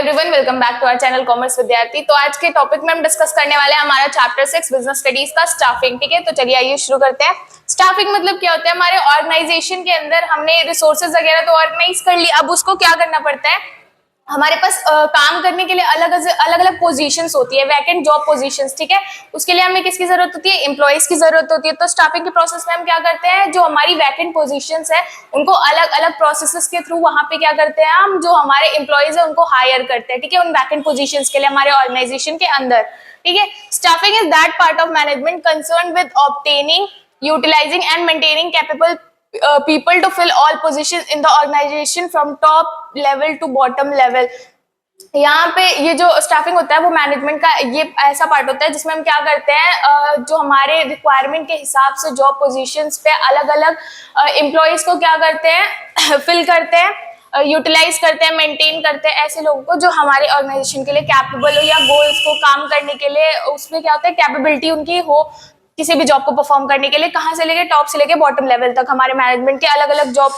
Everyone, welcome back to our channel commerce विद्यार्थी। तो आज के टॉपिक में हम डिस्कस करने वाले हैं हमारा चैप्टर 6 बिजनेस स्टडीज का स्टाफिंग। ठीक है, तो चलिए आइए शुरू करते हैं। स्टाफिंग मतलब क्या होता है? हमारे ऑर्गेनाइजेशन के अंदर हमने रिसोर्सेज वगैरह तो ऑर्गेनाइज कर लिया, अब उसको क्या करना पड़ता है? हमारे पास काम करने के लिए अलग अलग पोजीशंस होती है, वैकेंट जॉब पोजीशंस। ठीक है, उसके लिए हमें किसकी जरूरत होती है? एम्प्लॉइज की जरूरत होती है। तो स्टाफिंग के प्रोसेस में हम क्या करते हैं, जो हमारी वैकेंट पोजीशंस है उनको अलग अलग प्रोसेसेस के थ्रू वहां पे क्या करते हैं, हम जो हमारे एम्प्लॉइज है उनको हायर करते हैं। ठीक है, उन वैकेंट पोजीशंस के लिए हमारे ऑर्गेनाइजेशन के अंदर। ठीक है, staffing is that part of management concern with obtaining, utilising and maintaining capable people to fill all positions in the organization from top level to bottom level। यहाँ पे ये जो स्टाफिंग होता है वो मैनेजमेंट का ये ऐसा पार्ट होता है जिसमें हम क्या करते हैं, जो हमारे रिक्वायरमेंट के हिसाब से जॉब पोजीशंस पे अलग अलग एम्प्लॉइज को क्या करते हैं, फिल करते हैं, यूटिलाइज करते हैं, मेंटेन करते हैं ऐसे लोगों को जो हमारे ऑर्गेनाइजेशन के लिए कैपेबल हो या गोल्स को काम करने के लिए उसमें क्या होता है, कैपेबिलिटी उनकी हो किसी भी जॉब को परफॉर्म करने के लिए। कहाँ से लेके टॉप से लेके बॉटम लेवल तक हमारे मैनेजमेंट के अलग अलग जॉब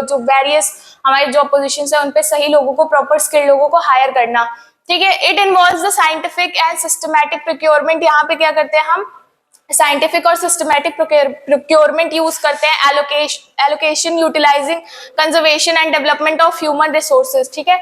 जो वेरियस हमारी जॉब पोजीशंस है उन पे सही लोगों को, प्रॉपर स्किल्ड लोगों को हायर करना। ठीक है, it involves the scientific and systematic procurement. यहाँ पे क्या करते हैं हम, साइंटिफिक और सिस्टमैटिक प्रोक्योरमेंट यूज करते हैं, allocation, utilising, conservation and development of human resources. ठीक है,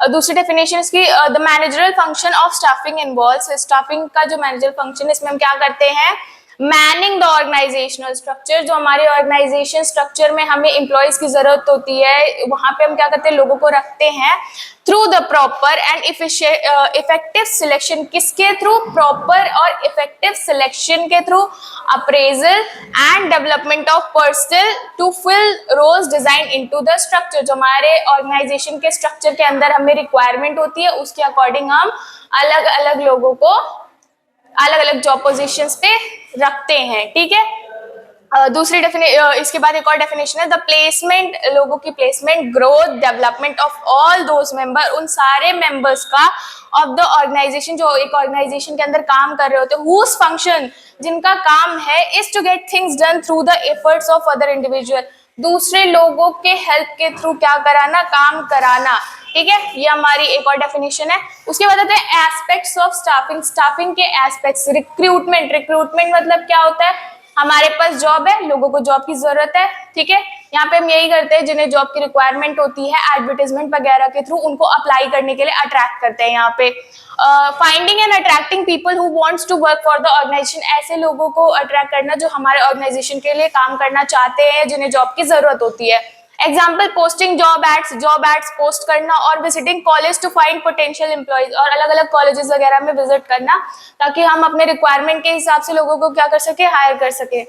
दूसरी डेफिनेशन इसकी, the managerial function of staffing involves, staffing का जो मैनेजरल फंक्शन इसमें हम क्या करते हैं, मैनिंग द ऑर्गेनाइजेशनल स्ट्रक्चर। जो हमारे ऑर्गेनाइजेशन स्ट्रक्चर में हमें एम्प्लॉइज की जरूरत होती है वहां पे हम क्या करते हैं, लोगों को रखते हैं through the proper and effective selection. किसके थ्रू? प्रॉपर और इफेक्टिव सिलेक्शन के through, appraisal and development of personnel to fill roles design into the structure. जो हमारे ऑर्गेनाइजेशन के स्ट्रक्चर के अंदर हमें रिक्वायरमेंट होती है उसके अकॉर्डिंग हम अलग अलग लोगों को अलग अलग जॉब पोजीशंस पे रखते हैं। ठीक है, दूसरी इसके बाद एक और डेफिनेशन है, द प्लेसमेंट, लोगों की placement, growth, development of all those member, उन सारे मेंबर्स का ऑफ द ऑर्गेनाइजेशन जो एक ऑर्गेनाइजेशन के अंदर काम कर रहे होते हैं, हुज फंक्शन, जिनका काम है, is to get things done through the efforts of other individual, दूसरे लोगों के हेल्प के थ्रू क्या कराना, काम कराना। ठीक है, ये हमारी एक और डेफिनेशन है। उसके बाद आते हैं एस्पेक्ट्स ऑफ स्टाफिंग। स्टाफिंग के एस्पेक्ट्स, रिक्रूटमेंट, रिक्रूटमेंट मतलब क्या होता है, हमारे पास जॉब है, लोगों को जॉब की जरूरत है। ठीक है, यहाँ पे हम यही करते हैं, जिन्हें जॉब की रिक्वायरमेंट होती है एडवर्टाइजमेंट वगैरह के थ्रू उनको अप्लाई करने के लिए अट्रैक्ट करते हैं। यहाँ पे finding and attracting people who wants to work for the organisation, ऐसे लोगों को अट्रैक्ट करना जो हमारे ऑर्गेनाइजेशन के लिए काम करना चाहते हैं, जिन्हें जॉब की जरूरत होती है। Example, posting job ads post करना, और visiting college to find potential employees, और अलग अलग कॉलेजेस वगैरह में विजिट करना ताकि हम अपने रिक्वायरमेंट के हिसाब से लोगों को क्या कर सके, हायर कर सके।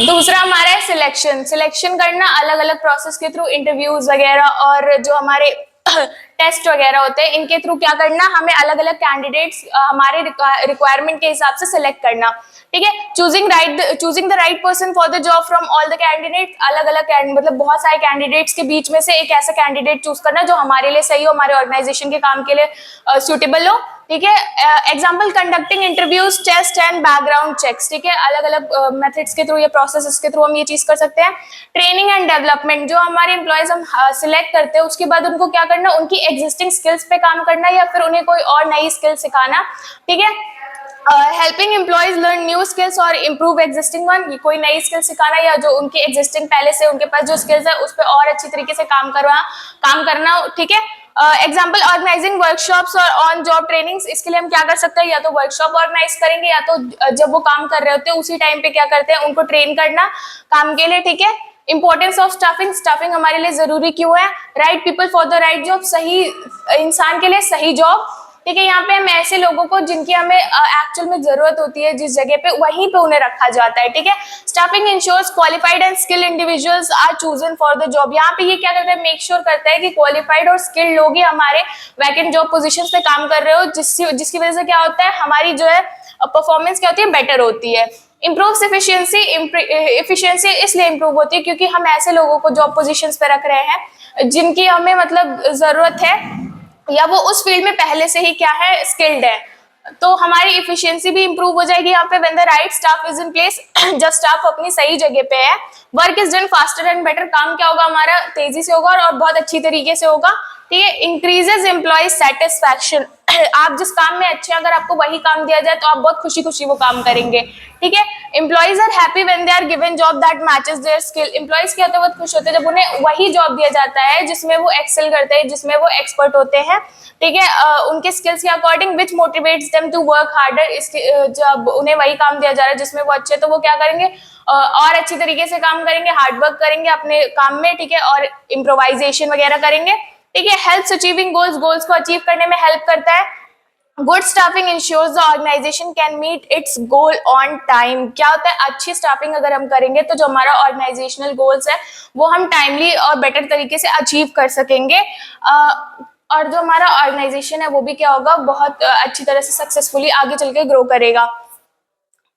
दूसरा हमारा है सिलेक्शन। सिलेक्शन करना अलग अलग प्रोसेस के थ्रू, इंटरव्यूज वगैरह और जो हमारे टेस्ट वगैरह होते हैं इनके थ्रू क्या करना, हमें अलग अलग कैंडिडेट्स हमारे रिक्वायरमेंट के हिसाब से सिलेक्ट करना। ठीक है, choosing the right person for the job from all the candidate, अलग अलग मतलब बहुत सारे कैंडिडेट्स के बीच में से एक ऐसा कैंडिडेट चूज करना जो हमारे लिए सही हो, हमारे ऑर्गेनाइजेशन के काम के लिए सूटेबल हो। ठीक है, example, conducting interviews, test and background checks. ठीक है, अलग अलग मेथड्स के थ्रू या प्रोसेस के थ्रू हम ये चीज कर सकते हैं। ट्रेनिंग एंड डेवलपमेंट, जो हमारे एम्प्लॉयज हम सिलेक्ट करते हैं उसके बाद उनको क्या करना, उनकी एग्जिस्टिंग स्किल्स पे काम करना या फिर उन्हें कोई और नई स्किल सिखाना। ठीक है, helping employees learn new skills और इम्प्रूव एग्जिस्टिंग वन, ये कोई नई स्किल सिखाना या जो उनकी एग्जिस्टिंग पहले से उनके पास जो स्किल्स है उस पर और अच्छी तरीके से काम करना। ठीक है, एग्जाम्पल, ऑर्गेनाइजिंग वर्कशॉप्स और ऑन जॉब ट्रेनिंग्स, इसके लिए हम क्या कर सकते हैं, या तो वर्कशॉप ऑर्गेनाइज करेंगे या तो जब वो काम कर रहे होते हैं उसी टाइम पे क्या करते हैं, उनको ट्रेन करना काम के लिए। ठीक है, इंपॉर्टेंस ऑफ स्टाफिंग, स्टाफिंग हमारे लिए जरूरी क्यों है, right people for the right job, सही इंसान के लिए सही जॉब। ठीक है, यहाँ पे हम ऐसे लोगों को जिनकी हमें एक्चुअल में जरूरत होती है जिस जगह पे, वहीं पे उन्हें रखा जाता है। ठीक है, staffing ensures qualified and skilled individuals are chosen for the job. यहाँ पे ये क्या करता है, मेक श्योर करता है कि क्वालिफाइड और स्किल्ड लोग ही हमारे वैकेंट जॉब पोजीशंस पे काम कर रहे हो, जिसकी वजह से क्या होता है, हमारी जो है परफॉर्मेंस क्या होती है, बेटर होती है। इम्प्रूव एफिशिएंसी, एफिशिएंसी इसलिए इम्प्रूव होती है क्योंकि हम ऐसे लोगों को जॉब पोजीशंस पे रख रहे हैं जिनकी हमें मतलब जरूरत है या वो उस फील्ड में पहले से ही क्या है, स्किल्ड है। तो हमारी इफिशियंसी भी इंप्रूव हो जाएगी यहाँ पे। When the right staff is in place, जब स्टाफ अपनी सही जगह पे है, work is done faster and better, काम क्या होगा हमारा तेजी से होगा और बहुत अच्छी तरीके से होगा, ठीक है। इंक्रीजेस एम्प्लॉय सेटिस्फैक्शन, आप जिस काम में अच्छे हैं, अगर आपको वही काम दिया जाए तो आप बहुत खुशी खुशी वो काम करेंगे, ठीक है। Employees are happy when they are given job that matches their skill, employees क्या होते हैं, बहुत खुश होते हैं जब उन्हें वही जॉब दिया जाता है जिसमें वो एक्सेल करते हैं, जिसमें वो एक्सपर्ट होते हैं, ठीक है, उनके स्किल्स के according, which motivates them to work harder. इसके जब उन्हें वही काम दिया जा रहा है जिसमें वो अच्छे, तो वो क्या करेंगे, और अच्छी तरीके से काम करेंगे, हार्ड वर्क करेंगे अपने काम में, ठीक है, और इम्प्रोवाइजेशन वगैरह करेंगे, ठीक है। हेल्प्स अचीविंग गोल्स, गोल्स को अचीव करने में हेल्प करता है। Good staffing ensures the organisation can meet its goal on time. क्या होता है, अच्छी स्टाफिंग अगर हम करेंगे तो जो हमारा ऑर्गेनाइजेशनल गोल्स है वो हम टाइमली और बेटर तरीके से अचीव कर सकेंगे, और जो हमारा ऑर्गेनाइजेशन है वो भी क्या होगा, बहुत अच्छी तरह से सक्सेसफुली आगे चल के ग्रो करेगा।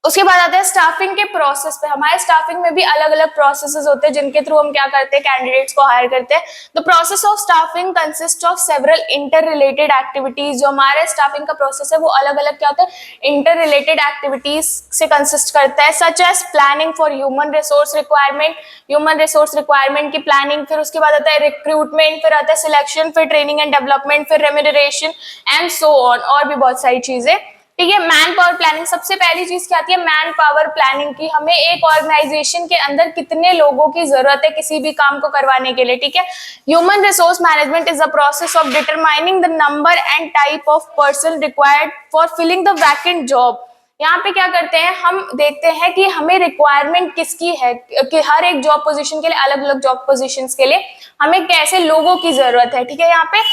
उसके बाद आता है स्टाफिंग के प्रोसेस पे। हमारे स्टाफिंग में भी अलग अलग प्रोसेसेस होते हैं जिनके थ्रू हम क्या करते हैं, कैंडिडेट्स को हायर करते हैं। The process of staffing consist of several inter related activities. जो हमारे स्टाफिंग का प्रोसेस है वो अलग अलग क्या होता है, इंटर रिलेटेड एक्टिविटीज से कंसिस्ट करता है, such as planning for human resource requirement, human resource requirement की प्लानिंग, फिर उसके बाद आता है रिक्रूटमेंट, फिर आता है सिलेक्शन, फिर ट्रेनिंग एंड डेवलपमेंट, फिर रेम्यूनरेशन एंड सो ऑन, और भी बहुत सारी चीजें, ठीक है। मैन पावर प्लानिंग, सबसे पहली चीज क्या आती है, मैन पावर प्लानिंग की। हमें एक ऑर्गेनाइजेशन के अंदर कितने लोगों की जरूरत है किसी भी काम को करवाने के लिए, ठीक है। Human resource management is the process of determining the number and type of person required for filling the vacant job. यहाँ पे क्या करते हैं, हम देखते हैं कि हमें रिक्वायरमेंट किसकी है, कि हर एक जॉब पोजीशन के लिए, अलग अलग जॉब पोजीशंस के लिए हमें कैसे लोगों की जरूरत है, ठीक है। यहाँ पे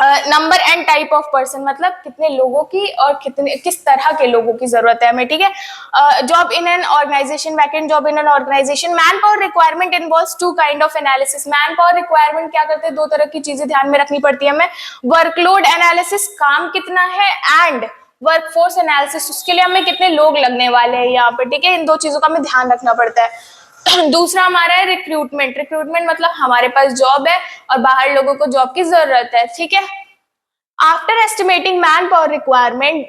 number and type of person मतलब कितने लोगों की और किस तरह के लोगों की जरूरत है हमें, ठीक है। Job in an organisation, vacant job in an organisation. Manpower requirement involves two kind of analysis. Manpower requirement क्या करते हैं, दो तरह की चीजें ध्यान में रखनी पड़ती है हमें, वर्कलोड एनालिसिस, काम कितना है, एंड वर्कफोर्स एनालिसिस, उसके लिए हमें कितने लोग लगने वाले हैं यहाँ पे, ठीक है। इन दो चीजों का हमें ध्यान रखना पड़ता है। दूसरा हमारा है रिक्रूटमेंट। रिक्रूटमेंट मतलब हमारे पास जॉब है और बाहर लोगों को जॉब की जरूरत है, ठीक है। After estimating man power requirement,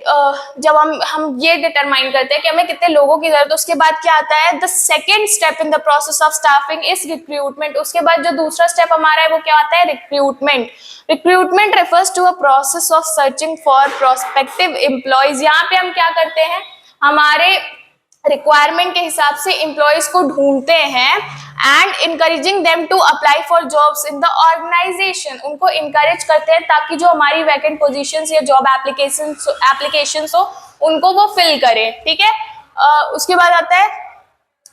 जब हम ये डिटरमाइन करते हैं कि हमें कितने लोगों की जरूरत है, उसके बाद क्या आता है, the second step in the process of staffing is recruitment. उसके बाद जो दूसरा स्टेप हमारा है वो क्या आता है, recruitment. Recruitment refers to a process of searching for prospective employees. यहाँ पे हम क्या करते हैं, हमारे रिक्वायरमेंट के हिसाब से एम्प्लॉयज को ढूंढते हैं and encouraging them to apply for jobs in the organisation. उनको इनकरेज करते हैं ताकि जो हमारी वैकेंट पोजीशंस या जॉब एप्लीकेशंस हो उनको वो फिल करें, ठीक है। उसके बाद आता है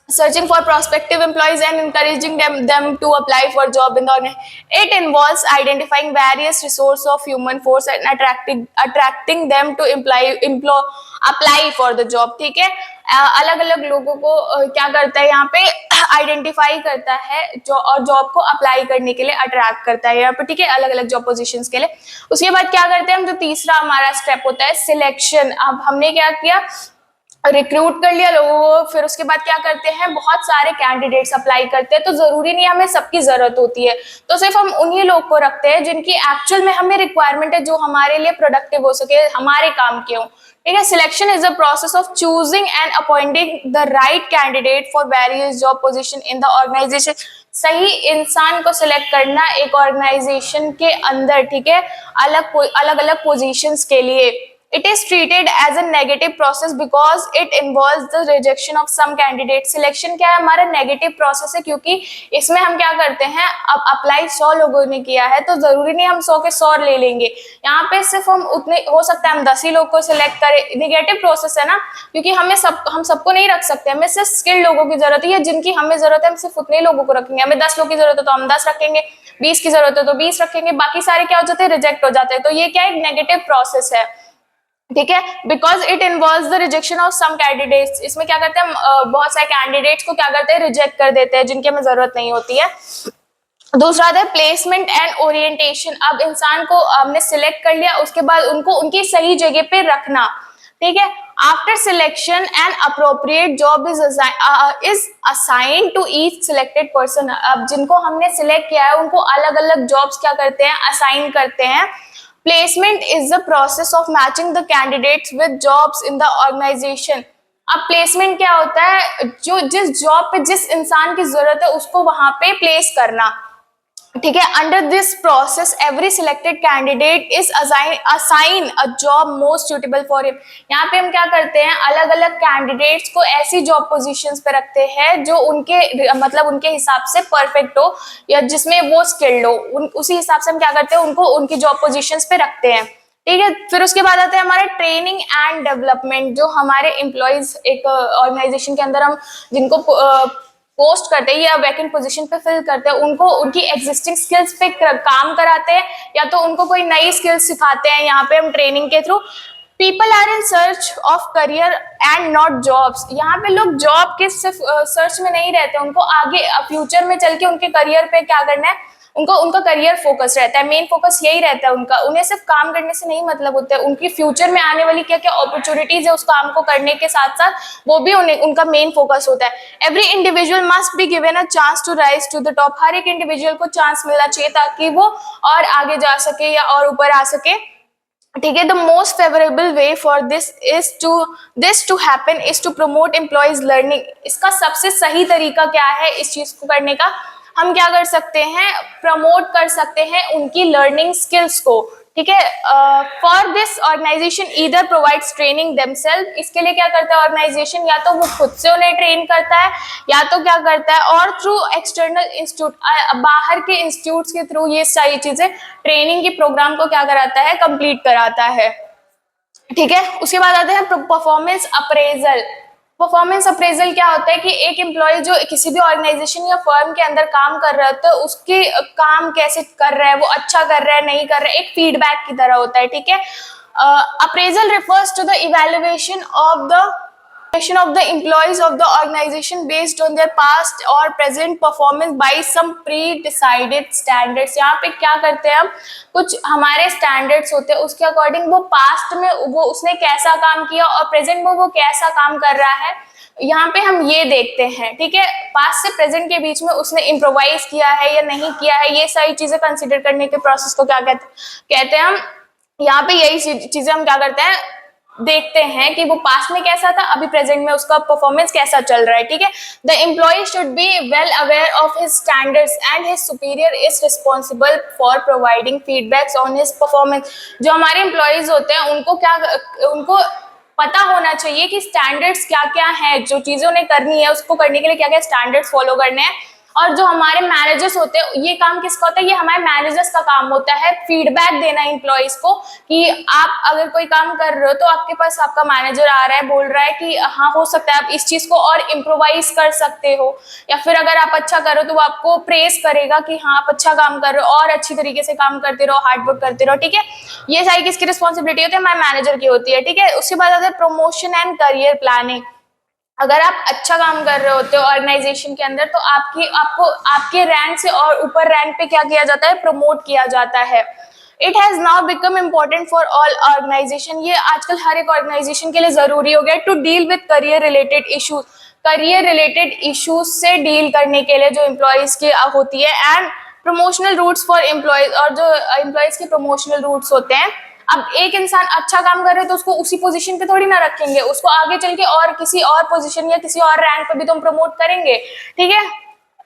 searching for prospective employees and encouraging them to apply for job in the organization. It involves identifying various resource of human force and attracting them to apply for the job, ठीक है। अलग अलग लोगों को क्या करता है यहाँ पे, आइडेंटिफाई करता है जो और जॉब को अप्लाई करने के लिए अट्रैक्ट करता है यहाँ पे, ठीक है, अलग अलग जॉब पोजीशंस के लिए। उसके बाद क्या करते हैं हम, जो तीसरा हमारा स्टेप होता है सिलेक्शन। अब हमने क्या किया, रिक्रूट कर लिया लोगों को, फिर उसके बाद क्या करते हैं, बहुत सारे कैंडिडेट्स अप्लाई करते हैं, तो जरूरी नहीं हमें सबकी जरूरत होती है, तो सिर्फ हम उन्हीं लोग को रखते हैं जिनकी एक्चुअल में हमें रिक्वायरमेंट है, जो हमारे लिए प्रोडक्टिव हो सके, हमारे काम के हो, ठीक है। Selection is the process of choosing and appointing the right candidate for various job position in the organisation. सही इंसान को सिलेक्ट करना एक ऑर्गेनाइजेशन के अंदर, ठीक है, अलग अलग पोजीशंस के लिए। It is treated as a negative process because it involves the rejection of some candidates. Selection क्या है, हमारा negative process है, क्योंकि इसमें हम क्या करते हैं, अब अप्लाई 100 लोगों ने किया है तो जरूरी नहीं हम 100 के 100 ले लेंगे, यहाँ पे सिर्फ हम उतने, हो सकता है हम 10 ही लोग को सिलेक्ट करें। नेगेटिव प्रोसेस है ना, क्योंकि हम सबको नहीं रख सकते, हमें सिर्फ स्किल्ड लोगों की जरूरत है, जिनकी हमें जरूरत है हम सिर्फ उतने लोगों को रखेंगे। हमें 10 लोगों की जरूरत है तो हम 10 रखेंगे, 20 की जरूरत है तो 20 रखेंगे, बाकी सारे क्या हो जाते हैं, रिजेक्ट हो जाते हैं। तो ये क्या एक नेगेटिव प्रोसेस है, ठीक है, because it involves the rejection of some candidates. इसमें क्या करते हैं, बहुत सारे कैंडिडेट्स को क्या करते हैं, रिजेक्ट कर देते हैं, जिनकी हमें जरूरत नहीं होती है। दूसरा है प्लेसमेंट एंड ओरिएंटेशन। अब इंसान को हमने सिलेक्ट कर लिया, उसके बाद उनको उनकी सही जगह पे रखना, ठीक है। After selection and appropriate job is assigned to each selected person. अब जिनको हमने सिलेक्ट किया है उनको अलग अलग जॉब्स क्या करते हैं, असाइन करते हैं, placement is the process of matching the candidates with jobs in the organisation. अब प्लेसमेंट क्या होता है, जो जिस जॉब पे जिस इंसान की जरूरत है उसको वहां पे प्लेस करना, ठीक है। Under this process every selected candidate is assign a job most suitable for him. यहाँ पे हम क्या करते हैं, अलग अलग कैंडिडेट्स को ऐसी जॉब पोजीशंस पे रखते हैं जो उनके मतलब उनके हिसाब से परफेक्ट हो या जिसमें वो स्किल्ड हो, उसी हिसाब से हम क्या करते हैं, उनको उनकी जॉब पोजीशंस पे रखते हैं, ठीक है। फिर उसके बाद आते हैं हमारे ट्रेनिंग एंड डेवलपमेंट। जो हमारे एम्प्लॉयज एक ऑर्गेनाइजेशन के अंदर हम जिनको पोस्ट करते हैं या वैकेंट पोजीशन पे फिल करते हैं, उनको उनकी एग्जिस्टिंग स्किल्स पे काम कराते हैं या तो उनको कोई नई स्किल्स सिखाते हैं यहाँ पे हम ट्रेनिंग के through. People are in search of career and not jobs. यहाँ पे लोग जॉब के सिर्फ सर्च में नहीं रहते, उनको आगे फ्यूचर में चल के उनके करियर पे क्या करना है, उनको उनका करियर फोकस रहता है, मेन फोकस यही रहता है उनका। उन्हें सिर्फ काम करने से नहीं मतलब होता है, उनकी फ्यूचर में आने वाली क्या क्या अपॉर्चुनिटीज है उस काम को करने के साथ साथ वो भी उन्हें उनका मेन फोकस होता है। Every individual must be given a chance to rise to the top. हर एक इंडिविजुअल को चांस मिलना चाहिए ताकि वो और आगे जा सके या और ऊपर आ सके, ठीक है। The most favourable way for this to happen is to promote employees learning. इसका सबसे सही तरीका क्या है इस चीज को करने का, हम क्या कर सकते हैं, प्रमोट कर सकते हैं उनकी लर्निंग स्किल्स को, ठीक है। For this organisation either provides training themself. इसके लिए क्या करता है ऑर्गेनाइजेशन, या तो वो खुद से उन्हें ट्रेन करता है या तो क्या करता है और थ्रू एक्सटर्नल इंस्टीट्यूट, बाहर के इंस्टीट्यूट्स के थ्रू ये सारी चीजें ट्रेनिंग के प्रोग्राम को क्या कराता है, कंप्लीट कराता है, ठीक है। उसके बाद आते हैं परफॉर्मेंस अप्रेजल। परफॉर्मेंस अप्रेजल क्या होता है कि एक एम्प्लॉय जो किसी भी ऑर्गेनाइजेशन या फर्म के अंदर काम कर रहा है तो उसके काम कैसे कर रहा है, वो अच्छा कर रहा है नहीं कर रहा है, एक फीडबैक की तरह होता है, ठीक है। Appraisal refers to the evaluation of the employees of the organization based on their past or present performance by some pre-decided standards। यहाँ पे क्या करते हैं हम, कुछ हमारे स्टैंडर्ड्स होते हैं उसके अकॉर्डिंग वो पास्ट में वो उसने कैसा काम किया और प्रेजेंट में वो कैसा काम कर रहा है, यहाँ पे हम ये देखते हैं, ठीक है। पास्ट से प्रेजेंट के बीच में उसने इम्प्रोवाइज किया है या नहीं किया है, ये सारी चीजें कंसिडर करने के प्रोसेस को क्या कहते हैं हम। यहाँ पे यही चीजें हम क्या करते हैं, देखते हैं कि वो पास्ट में कैसा था, अभी प्रेजेंट में उसका परफॉर्मेंस कैसा चल रहा है, ठीक है। The employee should be well aware of his standards and his superior is responsible for providing feedbacks on his performance. जो हमारे एम्प्लॉयज होते हैं उनको पता होना चाहिए कि स्टैंडर्ड्स क्या क्या है, जो चीजें उन्हें करनी है उसको करने के लिए क्या क्या स्टैंडर्ड्स फॉलो करने हैं। और जो हमारे मैनेजर्स होते हैं, ये काम किसका होता है, ये हमारे मैनेजर्स का काम होता है, फीडबैक देना एम्प्लॉयज को कि आप अगर कोई काम कर रहे हो तो आपके पास आपका मैनेजर आ रहा है बोल रहा है कि हाँ हो सकता है आप इस चीज को और इम्प्रोवाइज कर सकते हो, या फिर अगर आप अच्छा करो तो वो आपको प्रेस करेगा कि हाँ आप अच्छा काम कर रहे हो और अच्छी तरीके से काम करते रहो, हार्ड वर्क करते रहो, ठीक है। ये सारी किसकी रिस्पॉन्सिबिलिटी होती है, हमारे मैनेजर की होती है, ठीक है। उसके बाद आता है प्रमोशन एंड करियर प्लानिंग। अगर आप अच्छा काम कर रहे होते हो ऑर्गेनाइजेशन के अंदर तो आपके रैंक से और ऊपर रैंक पे क्या किया जाता है, प्रमोट किया जाता है। It has now become important for all organisation. ये आजकल हर एक ऑर्गेनाइजेशन के लिए जरूरी हो गया to deal with career related issues. Career related issues से डील करने के लिए जो एम्प्लॉयज की होती है, and promotional routes for employees, और जो एम्प्लॉयज के प्रमोशनल रूट्स होते हैं। अब एक इंसान अच्छा काम कर रहे हो तो उसको उसी पोजीशन पे थोड़ी ना रखेंगे, उसको आगे चल के और किसी और पोजीशन या किसी और रैंक पे भी तो हम प्रमोट करेंगे, ठीक है।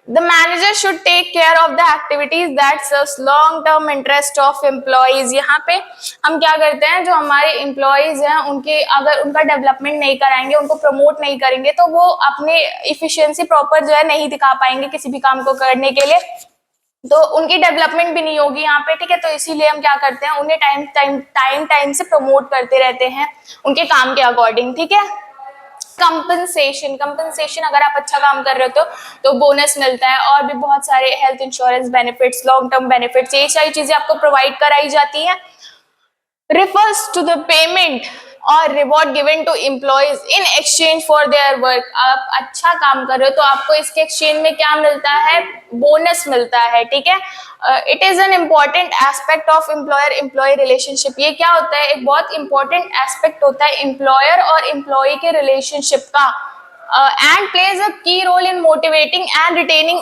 The manager should take care of the activities that serves long term interest of employees. यहाँ पे हम क्या करते हैं, जो हमारे एम्प्लॉयज हैं उनके अगर उनका डेवलपमेंट नहीं कराएंगे, उनको प्रमोट नहीं करेंगे तो वो अपने इफिशियंसी प्रॉपर जो है नहीं दिखा पाएंगे किसी भी काम को करने के लिए, तो उनकी डेवलपमेंट भी नहीं होगी यहाँ पे, ठीक है। तो इसीलिए हम क्या करते हैं, उन्हें टाइम से प्रमोट करते रहते हैं उनके काम के अकॉर्डिंग, ठीक है। कंपनसेशन अगर आप अच्छा काम कर रहे हो तो बोनस मिलता है, और भी बहुत सारे health insurance benefits, long term benefits, ये सारी चीजें आपको प्रोवाइड कराई जाती हैं। refers to the payment और reward given to employees in exchange for their work. आप अच्छा काम कर रहे हो तो आपको इसके एक्सचेंज में क्या मिलता है, बोनस मिलता है, ठीक है। It is an important aspect of employer employee relationship. ये क्या होता है, एक बहुत इंपॉर्टेंट एस्पेक्ट होता है एम्प्लॉयर और एम्प्लॉय के रिलेशनशिप का। And plays a key role in motivating and retaining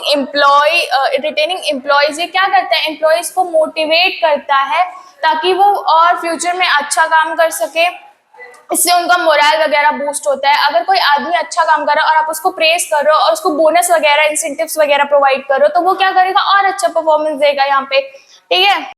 employees. ये क्या करता है, एम्प्लॉयज को मोटिवेट करता है ताकि वो और फ्यूचर में अच्छा काम कर सके। इससे उनका मोरल वगैरह बूस्ट होता है। अगर कोई आदमी अच्छा काम कर रहा है और आप उसको प्रेस कर रहे हो और उसको बोनस वगैरह इंसेंटिव्स वगैरह प्रोवाइड कर रहे हो, तो वो क्या करेगा, और अच्छा परफॉर्मेंस देगा यहाँ पे, ठीक है।